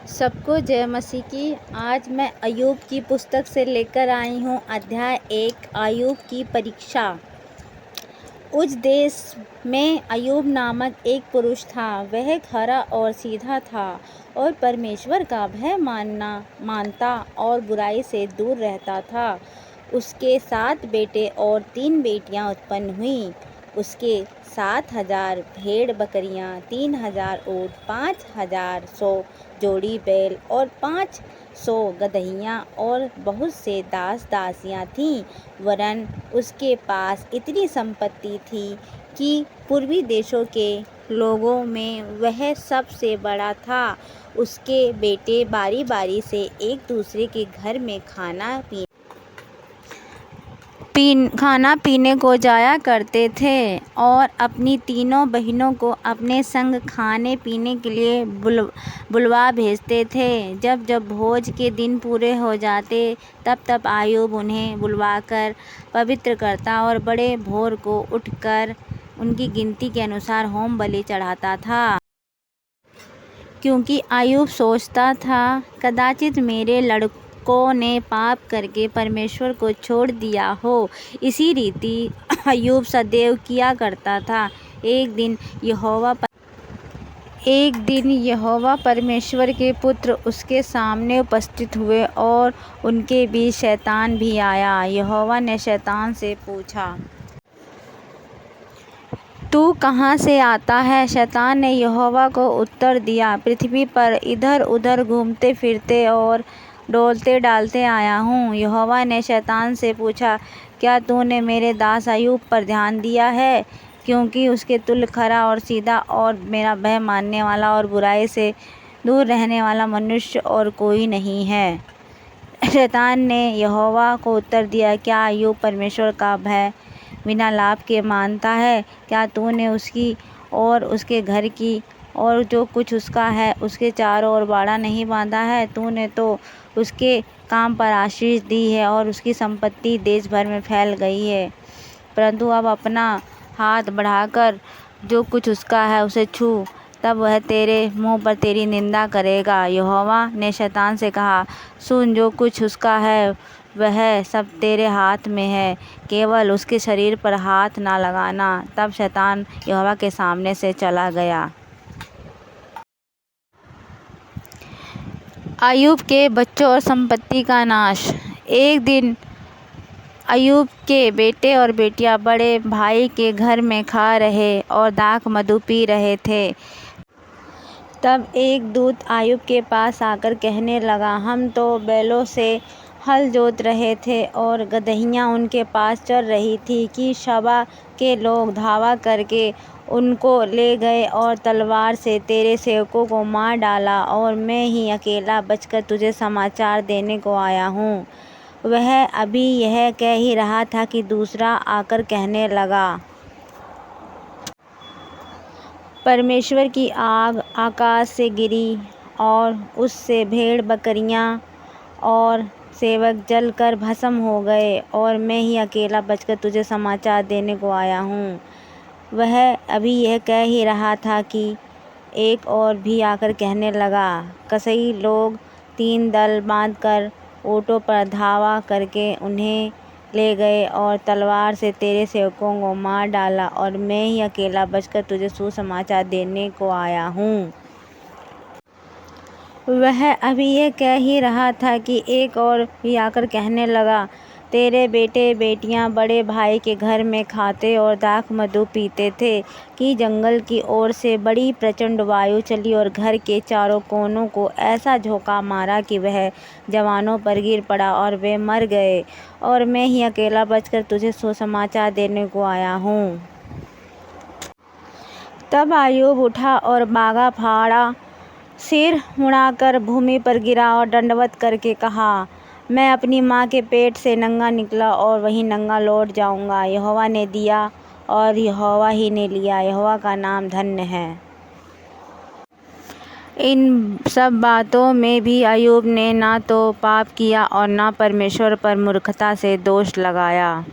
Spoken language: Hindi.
सबको जय मसीह की। आज मैं अय्यूब की पुस्तक से लेकर आई हूँ अध्याय 1 अय्यूब की परीक्षा। उस देश में अय्यूब नामक एक पुरुष था। वह खरा और सीधा था और परमेश्वर का भय मानता और बुराई से दूर रहता था। उसके 7 बेटे और 3 बेटियां उत्पन्न हुईं। उसके 7,000 भेड़ बकरियां, 3,000 ऊँट, 5,100 जोड़ी बैल और 500 गदहियां और बहुत से दास दासियां थीं। वरन उसके पास इतनी संपत्ति थी कि पूर्वी देशों के लोगों में वह सबसे बड़ा था। उसके बेटे बारी बारी से एक दूसरे के घर में खाना पीने को जाया करते थे और अपनी तीनों बहनों को अपने संग खाने पीने के लिए बुलवा भेजते थे। जब जब भोज के दिन पूरे हो जाते तब तब अय्यूब उन्हें बुलवाकर पवित्र करता और बड़े भोर को उठकर उनकी गिनती के अनुसार होम बलि चढ़ाता था। क्योंकि अय्यूब सोचता था, कदाचित मेरे लड़कों ने पाप करके परमेश्वर को छोड़ दिया हो। इसी रीति अय्यूब सदैव किया करता था। एक दिन यहोवा परमेश्वर के पुत्र उसके सामने उपस्थित हुए और उनके बीच शैतान भी आया। यहोवा ने शैतान से पूछा, तू कहाँ से आता है? शैतान ने यहोवा को उत्तर दिया, पृथ्वी पर इधर उधर घूमते फिरते और डोलते डालते आया हूँ। यहोवा ने शैतान से पूछा, क्या तूने मेरे दास अय्यूब पर ध्यान दिया है? क्योंकि उसके तुल्य खरा और सीधा और मेरा भय मानने वाला और बुराई से दूर रहने वाला मनुष्य और कोई नहीं है। शैतान ने यहोवा को उत्तर दिया, क्या अय्यूब परमेश्वर का भय बिना लाभ के मानता है? क्या तूने उसकी और उसके घर की और जो कुछ उसका है उसके चारों ओर बाड़ा नहीं बांधा है? तूने तो उसके काम पर आशीष दी है और उसकी संपत्ति देश भर में फैल गई है। परंतु अब अपना हाथ बढ़ाकर जो कुछ उसका है उसे छू, तब वह तेरे मुंह पर तेरी निंदा करेगा। यहोवा ने शैतान से कहा, सुन, जो कुछ उसका है वह सब तेरे हाथ में है, केवल उसके शरीर पर हाथ ना लगाना। तब शैतान यहोवा के सामने से चला गया। अय्यूब के बच्चों और संपत्ति का नाश। एक दिन अय्यूब के बेटे और बेटियां बड़े भाई के घर में खा रहे और दाख मधु पी रहे थे। तब एक दूत अय्यूब के पास आकर कहने लगा, हम तो बैलों से हल जोत रहे थे और गदहियां उनके पास चर रही थी कि शबा के लोग धावा करके उनको ले गए और तलवार से तेरे सेवकों को मार डाला, और मैं ही अकेला बचकर तुझे समाचार देने को आया हूँ। वह अभी यह कह ही रहा था कि दूसरा आकर कहने लगा, परमेश्वर की आग आकाश से गिरी और उससे भेड़ बकरियां और सेवक जलकर भस्म हो गए, और मैं ही अकेला बचकर तुझे समाचार देने को आया हूँ। वह अभी यह कह ही रहा था कि एक और भी आकर कहने लगा, कई लोग 3 दल बांधकर ऊँटों पर धावा करके उन्हें ले गए और तलवार से तेरे सेवकों को मार डाला, और मैं ही अकेला बचकर तुझे सुसमाचार देने को आया हूँ। वह अभी यह कह ही रहा था कि एक और भी आकर कहने लगा, तेरे बेटे बेटियां बड़े भाई के घर में खाते और दाख मधु पीते थे कि जंगल की ओर से बड़ी प्रचंड वायु चली और घर के चारों कोनों को ऐसा झोंका मारा कि वह जवानों पर गिर पड़ा और वे मर गए, और मैं ही अकेला बचकर तुझे सुसमाचार देने को आया हूँ। तब अय्यूब उठा और बागा फाड़ा, सिर मुड़ाकर भूमि पर गिरा और दंडवत करके कहा, मैं अपनी माँ के पेट से नंगा निकला और वहीं नंगा लौट जाऊंगा। यहोवा ने दिया और यहोवा ही ने लिया, यहोवा का नाम धन्य है। इन सब बातों में भी अय्यूब ने ना तो पाप किया और ना परमेश्वर पर मूर्खता से दोष लगाया।